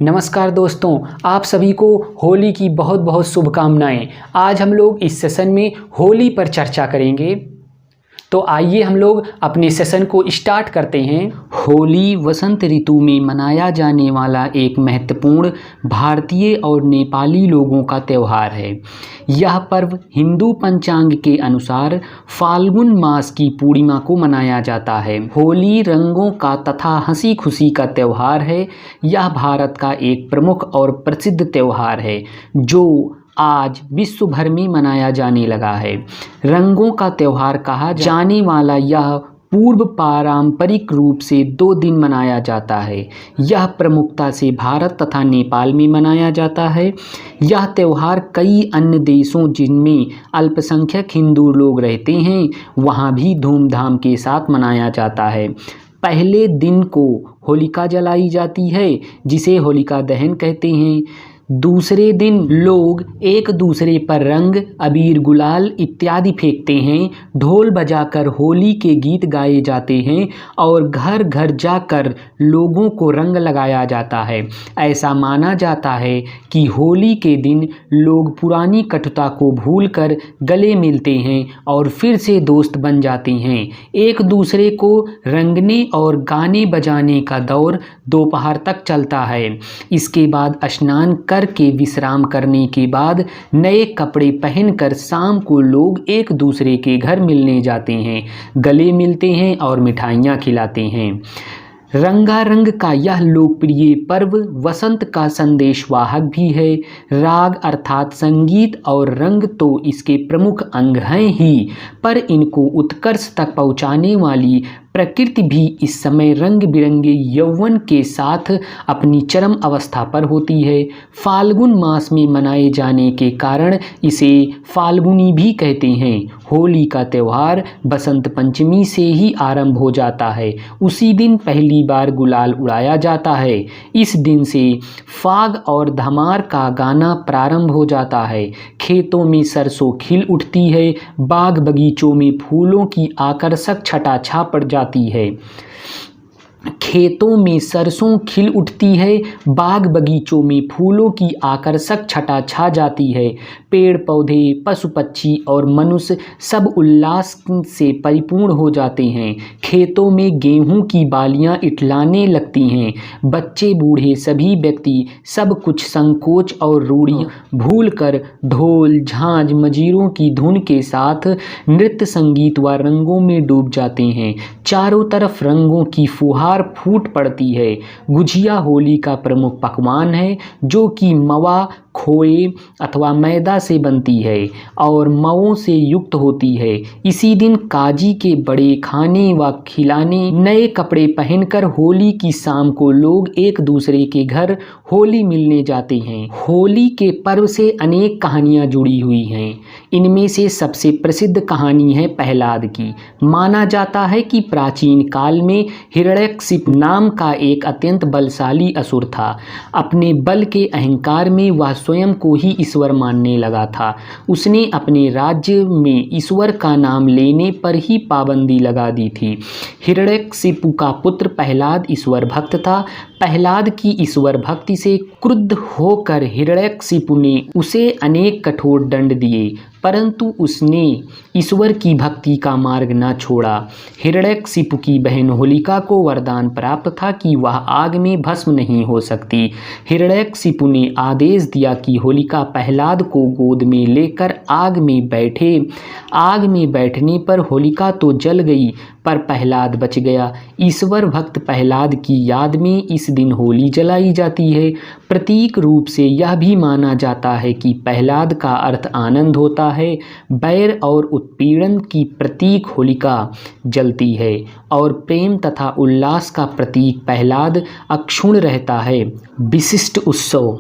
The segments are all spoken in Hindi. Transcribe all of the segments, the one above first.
नमस्कार दोस्तों, आप सभी को होली की बहुत बहुत शुभकामनाएं। आज हम लोग इस सेशन में होली पर चर्चा करेंगे। तो आइए हम लोग अपने सेशन को स्टार्ट करते हैं। होली वसंत ऋतु में मनाया जाने वाला एक महत्वपूर्ण भारतीय और नेपाली लोगों का त्यौहार है। यह पर्व हिंदू पंचांग के अनुसार फाल्गुन मास की पूर्णिमा को मनाया जाता है। होली रंगों का तथा हंसी खुशी का त्यौहार है। यह भारत का एक प्रमुख और प्रसिद्ध त्यौहार है जो आज विश्व भर में मनाया जाने लगा है। रंगों का त्यौहार कहा जाने वाला यह पूर्व पारंपरिक रूप से 2 दिन मनाया जाता है। यह प्रमुखता से भारत तथा नेपाल में मनाया जाता है। यह त्यौहार कई अन्य देशों जिनमें अल्पसंख्यक हिंदू लोग रहते हैं वहाँ भी धूमधाम के साथ मनाया जाता है। पहले दिन को होलिका जलाई जाती है जिसे होलिका दहन कहते हैं। दूसरे दिन लोग एक दूसरे पर रंग अबीर गुलाल इत्यादि फेंकते हैं। ढोल बजाकर होली के गीत गाए जाते हैं और घर घर जाकर लोगों को रंग लगाया जाता है। ऐसा माना जाता है कि होली के दिन लोग पुरानी कटुता को भूलकर गले मिलते हैं और फिर से दोस्त बन जाते हैं। एक दूसरे को रंगने और गाने बजाने का दौर दोपहर तक चलता है। इसके बाद स्नान करके विश्राम करने के बाद नए कपड़े पहनकर शाम को लोग एक दूसरे के घर मिलने जाते हैं, गले मिलते हैं और मिठाइयाँ खिलाते हैं। रंगारंग का यह लोकप्रिय पर्व वसंत का संदेशवाहक भी है। राग अर्थात संगीत और रंग तो इसके प्रमुख अंग हैं ही, पर इनको उत्कर्ष तक पहुँचाने वाली प्रकृति भी इस समय रंग बिरंगे यौवन के साथ अपनी चरम अवस्था पर होती है। फाल्गुन मास में मनाए जाने के कारण इसे फाल्गुनी भी कहते हैं। होली का त्यौहार बसंत पंचमी से ही आरंभ हो जाता है। उसी दिन पहली बार गुलाल उड़ाया जाता है। इस दिन से फाग और धमार का गाना प्रारंभ हो जाता है। खेतों में सरसों खिल उठती है। बाग बगीचों में फूलों की आकर्षक छटा छा पड़ जाती है। खेतों में सरसों खिल उठती है, बाग बगीचों में फूलों की आकर्षक छटा छा जाती है। पेड़ पौधे, पशु पक्षी और मनुष्य सब उल्लास से परिपूर्ण हो जाते हैं। खेतों में गेहूं की बालियां इठलाने लगती हैं। बच्चे बूढ़े सभी व्यक्ति सब कुछ संकोच और रूढ़ियां भूलकर ढोल झांझ मजीरों की धुन के साथ नृत्य संगीत व रंगों में डूब जाते हैं। चारों तरफ रंगों की फुहार फूट पड़ती है। गुजिया होली का प्रमुख पकवान है जो कि मवा, खोए अथवा मैदा से बनती है और मवों से युक्त होती है। इसी दिन काजी के बड़े खाने व खिलाने, नए कपड़े पहनकर होली की शाम को लोग एक दूसरे के घर होली मिलने जाते हैं। होली के पर्व से अनेक कहानियां जुड़ी हुई हैं। इनमें से सबसे प्रसिद्ध कहानी है प्रहलाद की। माना जाता है कि प्राचीन काल में हिरण्यकशिपु नाम का एक अत्यंत बलशाली असुर था। अपने बल के अहंकार में वह स्वयं को ही ईश्वर मानने लगा था। उसने अपने राज्य में ईश्वर का नाम लेने पर ही पाबंदी लगा दी थी। हिरण्यकशिपु का पुत्र प्रहलाद ईश्वर भक्त था। प्रहलाद की ईश्वर भक्ति से क्रुद्ध होकर हिरण्यकशिपु ने उसे अनेक कठोर दंड दिए, परंतु उसने ईश्वर की भक्ति का मार्ग न छोड़ा। हिरण्यकशिपु की बहन होलिका को वरदान प्राप्त था कि वह आग में भस्म नहीं हो सकती। हिरण्यकशिपु ने आदेश दिया कि होलिका प्रहलाद को गोद में लेकर आग में बैठे। आग में बैठने पर होलिका तो जल गई पर प्रहलाद बच गया। ईश्वर भक्त प्रहलाद की याद में इस दिन होली जलाई जाती है। प्रतीक रूप से यह भी माना जाता है कि प्रहलाद का अर्थ आनंद होता है। बैर और उत्पीड़न की प्रतीक होलिका जलती है और प्रेम तथा उल्लास का प्रतीक प्रहलाद अक्षुण्ण रहता है। विशिष्ट उत्सव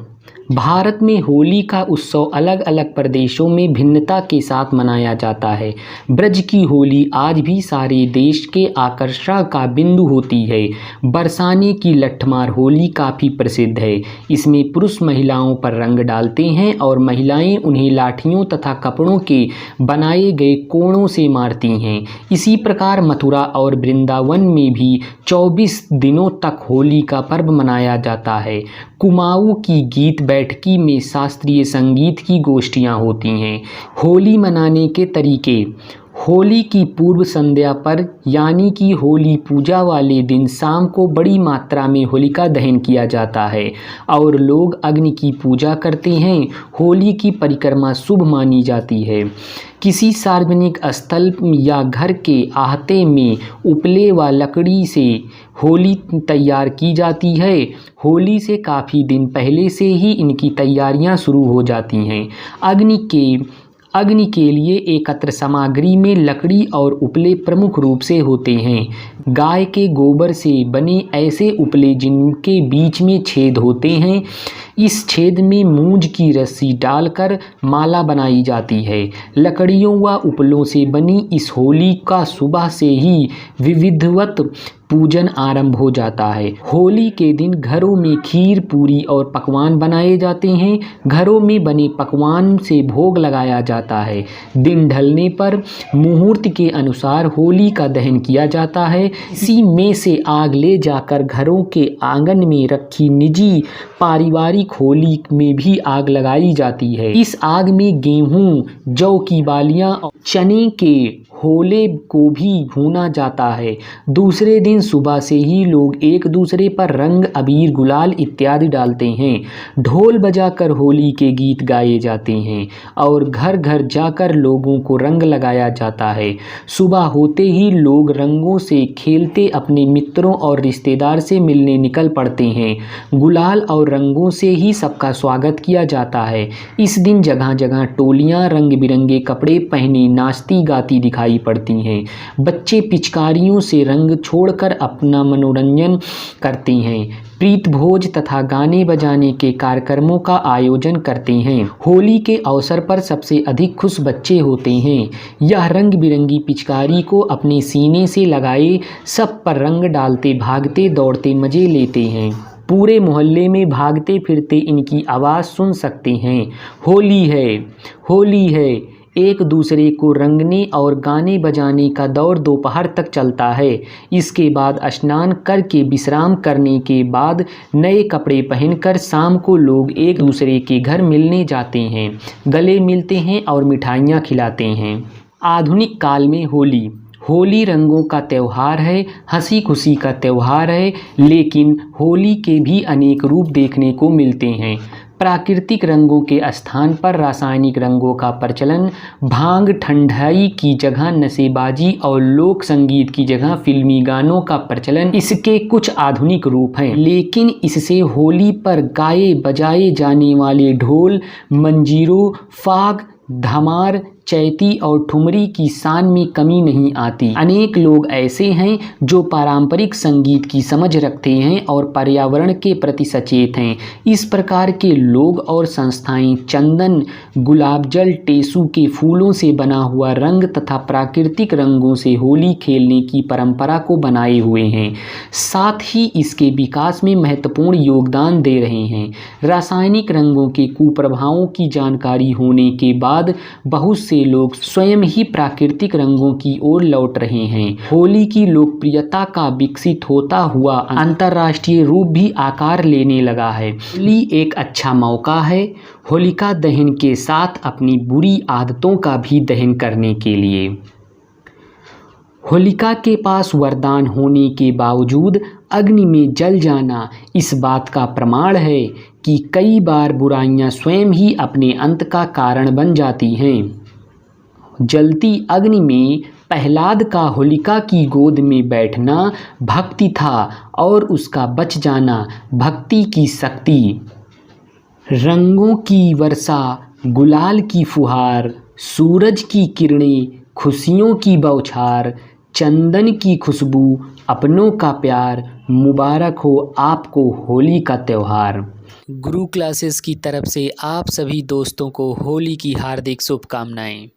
भारत में होली का उत्सव अलग अलग प्रदेशों में भिन्नता के साथ मनाया जाता है। ब्रज की होली आज भी सारे देश के आकर्षण का बिंदु होती है। बरसाने की लठमार होली काफ़ी प्रसिद्ध है। इसमें पुरुष महिलाओं पर रंग डालते हैं और महिलाएं उन्हें लाठियों तथा कपड़ों के बनाए गए कोड़ों से मारती हैं। इसी प्रकार मथुरा और वृंदावन में भी 24 दिनों तक होली का पर्व मनाया जाता है। कुमाऊं की गीत बैठकी में शास्त्रीय संगीत की गोष्ठियाँ होती हैं। होली मनाने के तरीके। होली की पूर्व संध्या पर यानी कि होली पूजा वाले दिन शाम को बड़ी मात्रा में होलिका दहन किया जाता है और लोग अग्नि की पूजा करते हैं। होली की परिक्रमा शुभ मानी जाती है। किसी सार्वजनिक स्थल या घर के आहते में उपले व लकड़ी से होली तैयार की जाती है। होली से काफ़ी दिन पहले से ही इनकी तैयारियां शुरू हो जाती हैं। अग्नि के लिए एकत्र सामग्री में लकड़ी और उपले प्रमुख रूप से होते हैं। गाय के गोबर से बने ऐसे उपले जिनके बीच में छेद होते हैं। इस छेद में मूंज की रस्सी डालकर माला बनाई जाती है। लकड़ियों व उपलों से बनी इस होली का सुबह से ही विधिवत पूजन आरंभ हो जाता है। होली के दिन घरों में खीर, पूरी और पकवान बनाए जाते हैं। घरों में बने पकवान से भोग लगाया जाता है। दिन ढलने पर मुहूर्त के अनुसार होली का दहन किया जाता है। इसी में से आग ले जाकर घरों के आंगन में रखी निजी पारिवारिक होली में भी आग लगाई जाती है। इस आग में गेहूं, जौ की बालियां, चने के होले को भी भूना जाता है। दूसरे दिन सुबह से ही लोग एक दूसरे पर रंग, अबीर, गुलाल इत्यादि डालते हैं। ढोल बजाकर होली के गीत गाए जाते हैं और घर घर जाकर लोगों को रंग लगाया जाता है। सुबह होते ही लोग रंगों से खेलते अपने मित्रों और रिश्तेदार से मिलने निकल पड़ते हैं। गुलाल और रंगों से ही सबका स्वागत किया जाता है। इस दिन जगह जगह टोलियां रंग बिरंगे कपड़े पहने नाचती गाती दिखाई पड़ती हैं। बच्चे पिचकारियों से रंग छोड़कर अपना मनोरंजन करते हैं। प्रीत भोज तथा गाने बजाने के कार्यक्रमों का आयोजन करते हैं। होली के अवसर पर सबसे अधिक खुश बच्चे होते हैं। यह रंग बिरंगी पिचकारी को अपने सीने से लगाए सब पर रंग डालते, भागते दौड़ते मजे लेते हैं। पूरे मोहल्ले में भागते फिरते इनकी आवाज़ सुन सकते हैं। होली है, होली है। एक दूसरे को रंगने और गाने बजाने का दौर दोपहर तक चलता है। इसके बाद स्नान करके विश्राम करने के बाद नए कपड़े पहनकर शाम को लोग एक दूसरे के घर मिलने जाते हैं, गले मिलते हैं और मिठाइयाँ खिलाते हैं। आधुनिक काल में होली रंगों का त्यौहार है, हंसी खुशी का त्यौहार है, लेकिन होली के भी अनेक रूप देखने को मिलते हैं। प्राकृतिक रंगों के स्थान पर रासायनिक रंगों का प्रचलन, भांग ठंडाई की जगह नशेबाजी और लोक संगीत की जगह फिल्मी गानों का प्रचलन इसके कुछ आधुनिक रूप हैं। लेकिन इससे होली पर गाए बजाए जाने वाले ढोल, मंजीरों, फाग, धमार, चैती और ठुमरी की शान में कमी नहीं आती। अनेक लोग ऐसे हैं जो पारंपरिक संगीत की समझ रखते हैं और पर्यावरण के प्रति सचेत हैं। इस प्रकार के लोग और संस्थाएं चंदन, गुलाबजल, टेसू के फूलों से बना हुआ रंग तथा प्राकृतिक रंगों से होली खेलने की परंपरा को बनाए हुए हैं। साथ ही इसके विकास में महत्वपूर्ण योगदान दे रहे हैं। रासायनिक रंगों के कुप्रभावों की जानकारी होने के बाद बहुत से लोग स्वयं ही प्राकृतिक रंगों की ओर लौट रहे हैं। होली की लोकप्रियता का विकसित होता हुआ अंतर्राष्ट्रीय रूप भी आकार लेने लगा है। होली एक अच्छा मौका है होलिका दहन के साथ अपनी बुरी आदतों का भी दहन करने के लिए। होलिका के पास वरदान होने के बावजूद अग्नि में जल जाना इस बात का प्रमाण है कि कई बार बुराइयां स्वयं ही अपने अंत का कारण बन जाती हैं। जलती अग्नि में प्रहलाद का होलिका की गोद में बैठना भक्ति था और उसका बच जाना भक्ति की शक्ति। रंगों की वर्षा, गुलाल की फुहार, सूरज की किरणें, खुशियों की बौछार, चंदन की खुशबू, अपनों का प्यार, मुबारक हो आपको होली का त्यौहार। गुरु क्लासेस की तरफ से आप सभी दोस्तों को होली की हार्दिक शुभकामनाएं।